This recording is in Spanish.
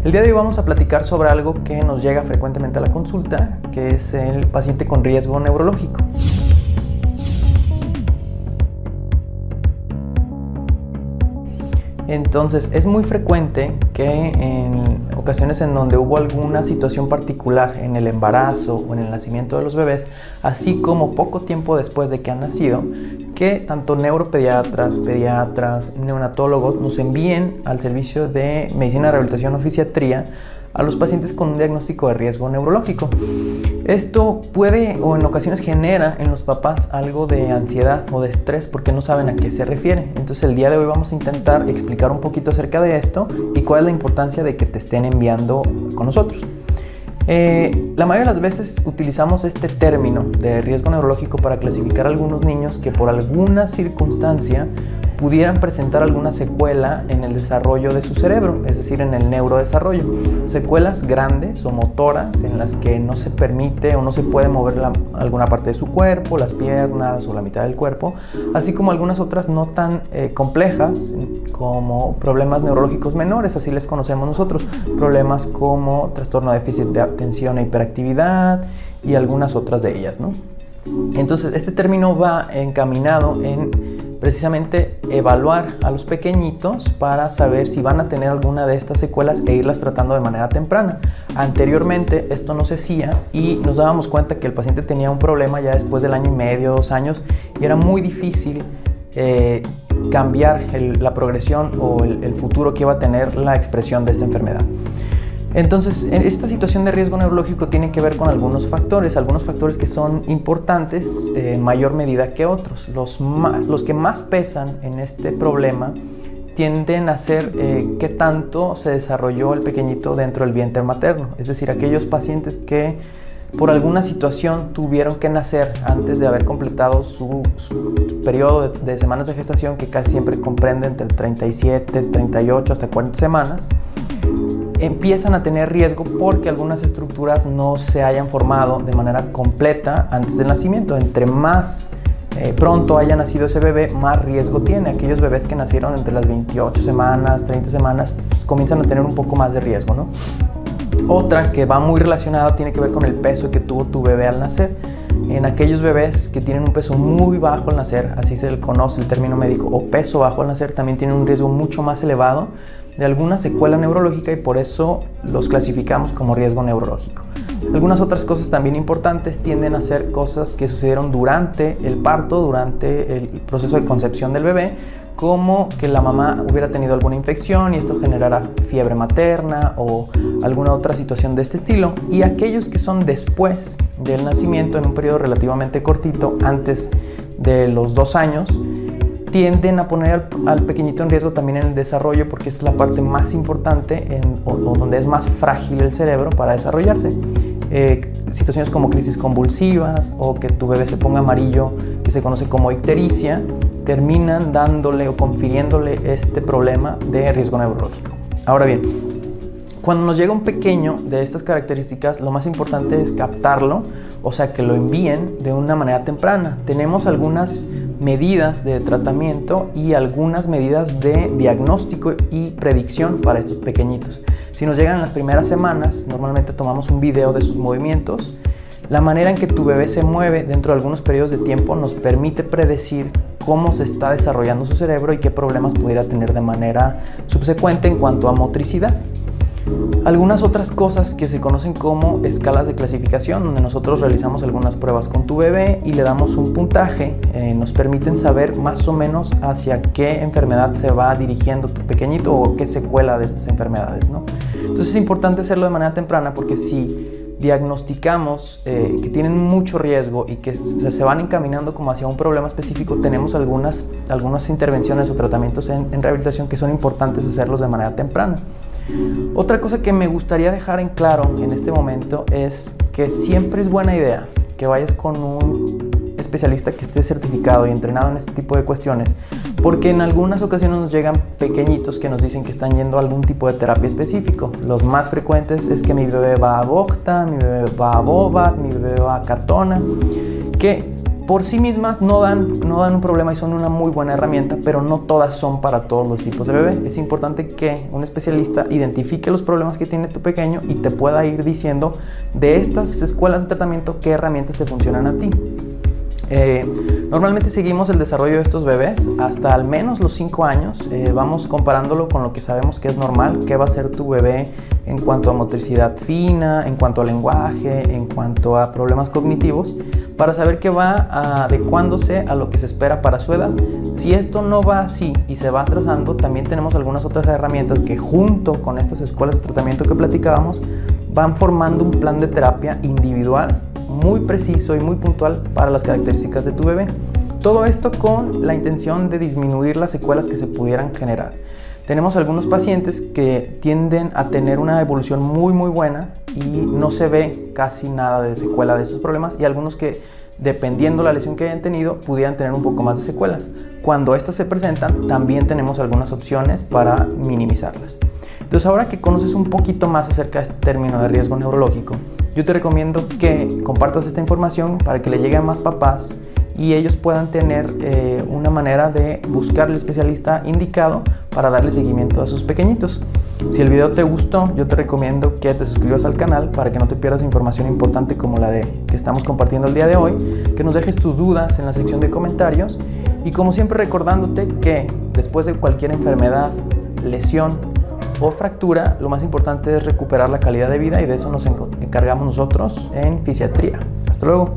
El día de hoy vamos a platicar sobre algo que nos llega frecuentemente a la consulta, que es el paciente con riesgo neurológico. Entonces, es muy frecuente que en ocasiones en donde hubo alguna situación particular en el embarazo o en el nacimiento de los bebés, así como poco tiempo después de que han nacido, que tanto neuropediatras, pediatras, neonatólogos nos envíen al servicio de medicina, rehabilitación o fisiatría a los pacientes con un diagnóstico de riesgo neurológico. Esto puede o en ocasiones genera en los papás algo de ansiedad o de estrés porque no saben a qué se refiere. Entonces el día de hoy vamos a intentar explicar un poquito acerca de esto y cuál es la importancia de que te estén enviando con nosotros. La mayoría de las veces utilizamos este término de riesgo neurológico para clasificar a algunos niños que por alguna circunstancia pudieran presentar alguna secuela en el desarrollo de su cerebro, es decir, en el neurodesarrollo. Secuelas grandes o motoras en las que no se permite o no se puede mover alguna parte de su cuerpo, las piernas o la mitad del cuerpo, así como algunas otras no tan complejas como problemas neurológicos menores, así les conocemos nosotros, problemas como trastorno de déficit de atención e hiperactividad y algunas otras de ellas, ¿no? Entonces, este término va encaminado en precisamente evaluar a los pequeñitos para saber si van a tener alguna de estas secuelas e irlas tratando de manera temprana. Anteriormente esto no se hacía y nos dábamos cuenta que el paciente tenía un problema ya después del año y medio, 2 años, y era muy difícil cambiar la progresión o el futuro que iba a tener la expresión de esta enfermedad. Entonces, esta situación de riesgo neurológico tiene que ver con algunos factores que son importantes en mayor medida que otros. Los que más pesan en este problema tienden a ser qué tanto se desarrolló el pequeñito dentro del vientre materno, es decir, aquellos pacientes que por alguna situación tuvieron que nacer antes de haber completado su periodo de semanas de gestación, que casi siempre comprende entre 37, 38 hasta 40 semanas, empiezan a tener riesgo porque algunas estructuras no se hayan formado de manera completa antes del nacimiento. Entre más pronto haya nacido ese bebé, más riesgo tiene. Aquellos bebés que nacieron entre las 28 semanas, 30 semanas, pues comienzan a tener un poco más de riesgo, ¿no? Otra que va muy relacionada tiene que ver con el peso que tuvo tu bebé al nacer. En aquellos bebés que tienen un peso muy bajo al nacer, así se le conoce el término médico, o peso bajo al nacer, también tienen un riesgo mucho más elevado de alguna secuela neurológica y por eso los clasificamos como riesgo neurológico. Algunas otras cosas también importantes tienden a ser cosas que sucedieron durante el parto, durante el proceso de concepción del bebé, como que la mamá hubiera tenido alguna infección y esto generará fiebre materna o alguna otra situación de este estilo. Y aquellos que son después del nacimiento, en un periodo relativamente cortito, antes de los 2 años, tienden a poner al pequeñito en riesgo también en el desarrollo porque es la parte más importante o donde es más frágil el cerebro para desarrollarse. Situaciones como crisis convulsivas o que tu bebé se ponga amarillo, que se conoce como ictericia, terminan dándole o confiriéndole este problema de riesgo neurológico. Ahora bien, cuando nos llega un pequeño de estas características, lo más importante es captarlo, o sea, que lo envíen de una manera temprana. Tenemos algunas medidas de tratamiento y algunas medidas de diagnóstico y predicción para estos pequeñitos. Si nos llegan en las primeras semanas, normalmente tomamos un video de sus movimientos. La manera en que tu bebé se mueve dentro de algunos periodos de tiempo nos permite predecir cómo se está desarrollando su cerebro y qué problemas pudiera tener de manera subsecuente en cuanto a motricidad. Algunas otras cosas que se conocen como escalas de clasificación, donde nosotros realizamos algunas pruebas con tu bebé y le damos un puntaje, nos permiten saber más o menos hacia qué enfermedad se va dirigiendo tu pequeñito o qué secuela de estas enfermedades, ¿no? Entonces es importante hacerlo de manera temprana porque si diagnosticamos que tienen mucho riesgo y que se van encaminando como hacia un problema específico, tenemos algunas intervenciones o tratamientos en rehabilitación que son importantes hacerlos de manera temprana. Otra cosa que me gustaría dejar en claro en este momento es que siempre es buena idea que vayas con un especialista que esté certificado y entrenado en este tipo de cuestiones, porque en algunas ocasiones nos llegan pequeñitos que nos dicen que están yendo a algún tipo de terapia específico. Los más frecuentes es que mi bebé va a Bogta, mi bebé va a Bobat, mi bebé va a Catona, que por sí mismas no dan un problema y son una muy buena herramienta, pero no todas son para todos los tipos de bebé. Es importante que un especialista identifique los problemas que tiene tu pequeño y te pueda ir diciendo de estas escuelas de tratamiento qué herramientas te funcionan a ti. Normalmente seguimos el desarrollo de estos bebés hasta al menos los 5 años. Vamos comparándolo con lo que sabemos que es normal, qué va a ser tu bebé en cuanto a motricidad fina, en cuanto a lenguaje, en cuanto a problemas cognitivos, para saber que va adecuándose a lo que se espera para su edad. Si esto no va así y se va atrasando, también tenemos algunas otras herramientas que, junto con estas escuelas de tratamiento que platicábamos, van formando un plan de terapia individual muy preciso y muy puntual para las características de tu bebé. Todo esto con la intención de disminuir las secuelas que se pudieran generar. Tenemos algunos pacientes que tienden a tener una evolución muy buena y no se ve casi nada de secuela de estos problemas, y algunos que, dependiendo la lesión que hayan tenido, pudieran tener un poco más de secuelas. Cuando estas se presentan, también tenemos algunas opciones para minimizarlas. Entonces, ahora que conoces un poquito más acerca de este término de riesgo neurológico, yo te recomiendo que compartas esta información para que le llegue a más papás y ellos puedan tener una manera de buscar el especialista indicado para darle seguimiento a sus pequeñitos. Si el video te gustó, yo te recomiendo que te suscribas al canal para que no te pierdas información importante como la que estamos compartiendo el día de hoy, que nos dejes tus dudas en la sección de comentarios, y como siempre recordándote que después de cualquier enfermedad, lesión o fractura, lo más importante es recuperar la calidad de vida, y de eso nos encargamos nosotros en fisiatría. Hasta luego.